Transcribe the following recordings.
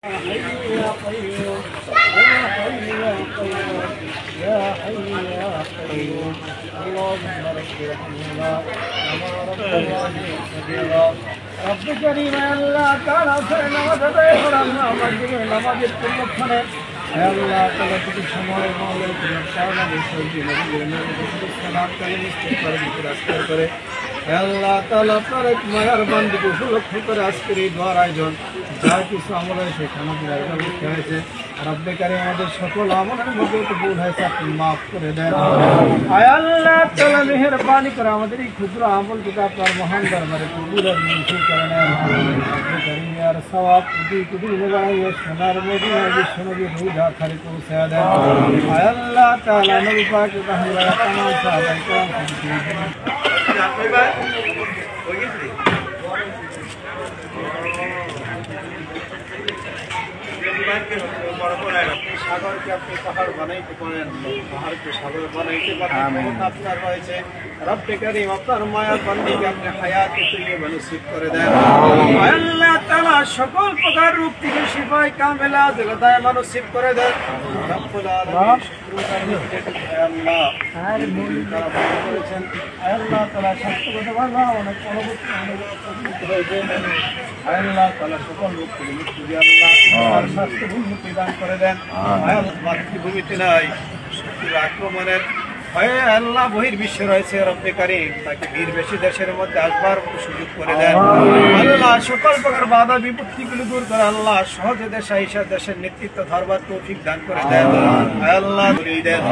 يا قيوم يا حي يا قيوم يا حي يا قيوم اللهم رب ارحمنا كما ربنا صغيرا رب كريم আল্লাহ তাআলা নামাজ আদায় করলাম আমাদের নামাজের পূর্ণক্ষণে আল্লাহ তাআলা কিছু সময় মাওলানা তাআলা বিষয়টি নবীর সালাত কালে ইস্তেগফার বিরাস্তার করে আল্লাহ তাআলা আপনার এক মায়ার বান্দাকে উপলক্ষ করে আজকের এই দোয়ার আয়োজন যা কিছু আমল হয়েছে সেখানে ব্যবস্থা হয়েছে রব্বে কারীম আমাদের সকল আমলের মধ্যে ভুল হয়েছে আপনি মাফ করে দেন আয় আল্লাহ তাআলা মেহেরবানি করে আমাদের এই ক্ষুদ্র আমলকে আপনার মহান দরবারে কবুল আর মঞ্জুর করে নেন রব্বে কারীম আর সওয়াব কুদি বাড়াইয়া সোনার মদিনা বিশ্বনবী রোজা খালি পৌঁছে দেন আয় আল্লাহ তাআলা নবী পাক তাহলে तमाम সাহাবায়ে کرام সাগরকে আপনি পাহাড় বানাইতে পারেন পাহাড়কে সাগর বানাইতে পারেন আপনার রয়েছে রব্বে কারীম আপনার মায়ার বান্দাকে আপনি হায়াতে তৈয়বা নসিব করে দেন আল্লাহ তাআলা সকল প্রকার রোগ থেকে শিফায়ে কামেলা দায়মা নসিব করে দেন রব্বুল আলামিন আল্লাহ আর মুমিন তারা ভালো করেছেন আল্লাহ তাআলা স্বাস্থ্যগত ভালো অনেক অনুভূতি হয়েছে আল্লাহ তাআলা সকল রোগ থেকে মুক্তি দিয়ে আল্লাহ স্বাস্থ্য উন্নতি দান করে দেন মাতৃভূমিতে নাই শত্রুর আক্রমণের ভয়ে আল্লাহ বহির্বিশ্বে রয়েছে রব্বে কারীম তাকে বীরবেশী দেশের মধ্যে আসবার সুযোগ করে দেন আল্লাহ সকল প্রকার বাধা বিপত্তিগুলো দূর করে আল্লাহ সহজে দেশের নেতৃত্ব ধরবার তৌফিক দান করে দেন আল্লাহ দূরিয়ে দেন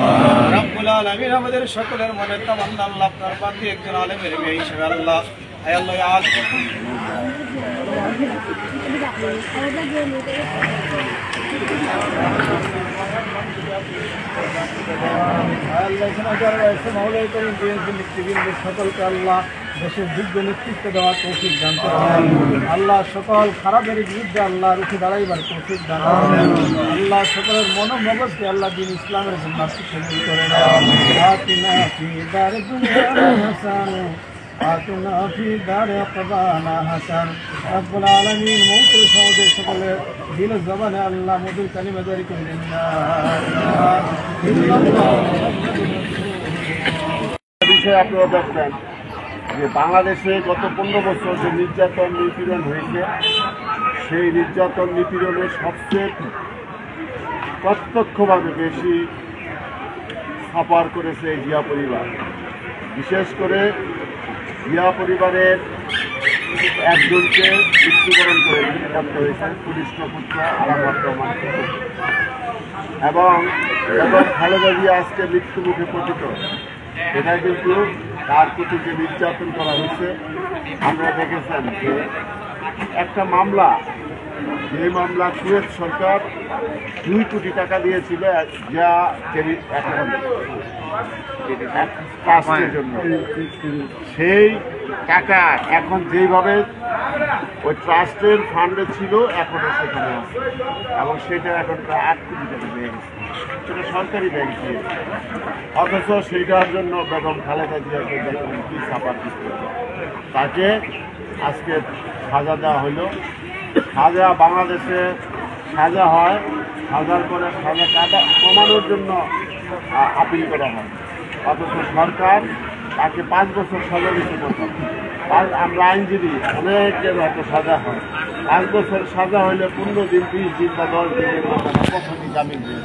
রব্বুল আলামিন আমাদের সকলের মনের তামান্না আল্লাহ আপনার বান্দী একজন আলেমের মেয়ে হিসেবে আল্লাহ আল্লাহ সকলকে আল্লাহ দেশের যোগ্য নেতৃত্ব দেওয়ার তৌফিক দান করেন আল্লাহ সকল খারাপের বিরুদ্ধে আল্লাহ রুখে দাঁড়াইবার তৌফিক দান করেন আল্লাহ সকলের মনোমগজকে আল্লাহ দিন ইসলামের জন্য কবুল করে নেন آتنا في دار قضانا حسن رب العالمين موت সহজে সকলে দিল জবানে আল্লাহ মধুর কালিমা জারি করে দেন বিষয়ে আপনারা দেখবেন যে বাংলাদেশে গত 15 বছর যে নির্যাতন নিপীড়ন হয়েছে সেই নির্যাতন নিপীড়নের সবচেয়ে প্রত্যক্ষভাবে বেশি সাফার করেছে জিয়া পরিবার বিশেষ করে জিয়া পরিবারের একজনকে মৃত্যুবরণ করে করতে হয়েছে পুলিশ পুত্র আলামত রহমান এবং খালেদা জিয়া আজকে মৃত্যুমুখে পতিত এটা কিন্তু তার প্রতি যে নির্যাতন করা হয়েছে আমরা দেখেছেন যে একটা মামলা যে মামলা কুয়েত সরকার 2 কোটি টাকা দিয়েছিল যা ট্রাস্টের জন্য সেই টাকা এখন যেইভাবে ওই ট্রাস্টের ফান্ডে ছিল এখনও সেখানে আছে এবং সেটা এখন প্রায় 8 কোটি টাকা দিয়ে গেছে সেটা সরকারি ব্যাংক দিয়ে অথচ সেইটার জন্য বেগম খালেদা জিয়াকে দেখুন কী সাফার দিতে তাকে আজকে সাজা দেওয়া হলো সাজা বাংলাদেশে সাজা হয় সাজার পরে সাজা কমানোর জন্য আপিল করা হয় অথচ সরকার তাকে 5 বছর সাজা দিতে পারতাম আমরা আইনজীবী অনেকের হয়তো সাজা হয় 5 বছর সাজা হইলে 15 দিন 20 দিন বা 10 দিনের প্রথমে জামিন দিয়ে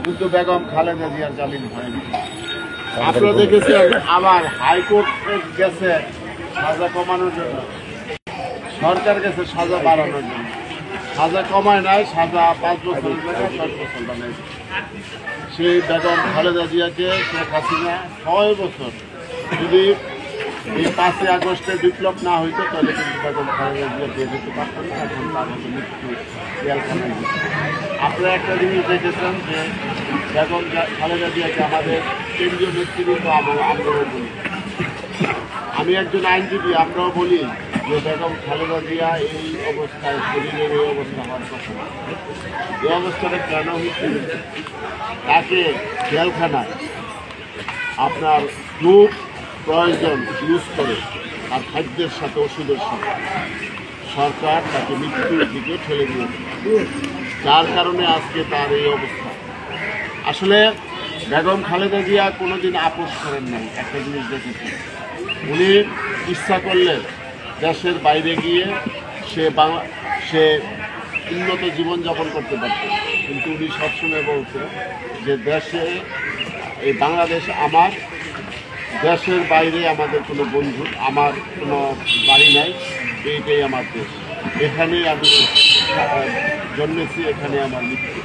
কিন্তু বেগম খালেদা জিয়ার জামিন হয়নি আপনারা দেখেছেন আবার হাইকোর্টে গেছে সাজা কমানোর জন্য সরকার গেছে সাজা বাড়ানোর জন্য সাজা কমায় নাই সাজা 5 বছর 10 বছর বানাইছে সেই বেগম খালেদা জিয়াকে শেখ হাসিনা 6 বছর যদি এই 5ই আগস্টে বিপ্লব না হইতো তাহলে কিন্তু বেগম খালেদা জিয়া দিয়ে দিতে পারতেন না এখন তার মৃত্যু জেলখানায় আপনারা একটা জিনিস দেখেছেন যে বেগম খালেদা জিয়াকে আমাদের কেন্দ্রীয় নেতৃবৃন্দ আমরাও বলি আমি একজন আইনজীবী আমরাও বলি যে বেগম খালেদা জিয়া এই অবস্থায় শরীরের এই অবস্থা হওয়ার কথা এই অবস্থাটা কেন হচ্ছে তাকে জেলখানায় আপনার খুব প্রয়োজন ইউজ করে আর খাদ্যের সাথে ওষুধের সাথে সরকার তাকে মৃত্যুর দিকে ঠেলে দিয়েছে যার কারণে আজকে তার এই অবস্থা। আসলে বেগম খালেদা জিয়া কোনোদিন আপোষ করেন নাই। একটা জিনিস দেখেছি, উনি ইচ্ছা করলে দেশের বাইরে গিয়ে সে উন্নত জীবনযাপন করতে পারত, কিন্তু উনি সবসময় বলছেন যে দেশে এই বাংলাদেশ আমার, দেশের বাইরে আমাদের কোনো বন্ধু, আমার কোনো বাড়ি নাই, এইটাই আমার দেশ, এখানেই আমি জন্মেছি, এখানে আমার মৃত্যু।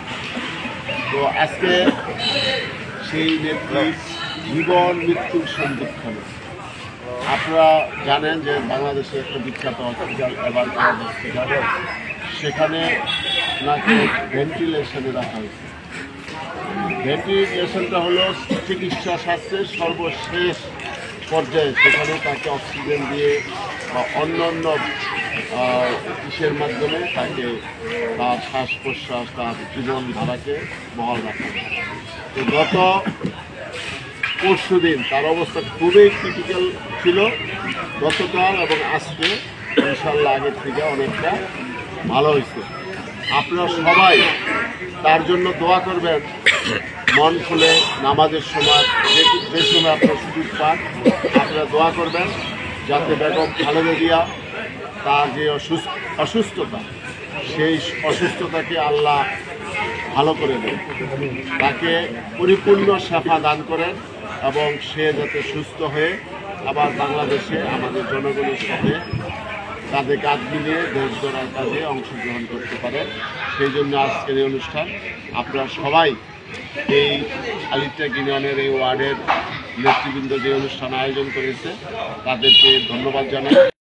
তো আজকে সেই নেত্রীর জীবন মৃত্যুর সন্ধিক্ষণে আপনারা জানেন যে বাংলাদেশে একটা বিখ্যাত হসপিটাল এবার হসপিটাল, সেখানে ওনাকে ভেন্টিলেশনে রাখা হয়েছে। ভেন্টিলেশনটা হলো চিকিৎসা শাস্ত্রের সর্বশেষ পর্যায়ে, সেখানে তাকে অক্সিজেন দিয়ে বা অন্যান্য ইসের মাধ্যমে তাকে তার শ্বাস প্রশ্বাস, তার জীবনধারাকে বহাল রাখা। তো গত পরশুদিন তার অবস্থা খুবই ক্রিটিক্যাল ছিল, গতকাল এবং আজকে ইনশাল্লাহ আগের থেকে অনেকটা ভালো হয়েছে। আপনারা সবাই তার জন্য দোয়া করবেন, মন খুলে নামাজের সময়, যে সময় আপনারা সুযোগ পান আপনারা দোয়া করবেন যাতে বেগম খালেদা জিয়া তার যে অসুস্থতা, সেই অসুস্থতাকে আল্লাহ ভালো করে দেন, তাকে পরিপূর্ণ শেফা দান করেন এবং সে যাতে সুস্থ হয়ে আবার বাংলাদেশে আমাদের জনগণের সাথে তাদের কাজ মিলিয়ে দেশ গড়ার কাজে অংশগ্রহণ করতে পারে। সেই জন্য আজকের এই অনুষ্ঠান। আপনারা সবাই এই আলিট্রা ইউনিয়নের এই ওয়ার্ডের নেতৃবৃন্দ যে অনুষ্ঠান আয়োজন করেছে তাদেরকে ধন্যবাদ জানাই।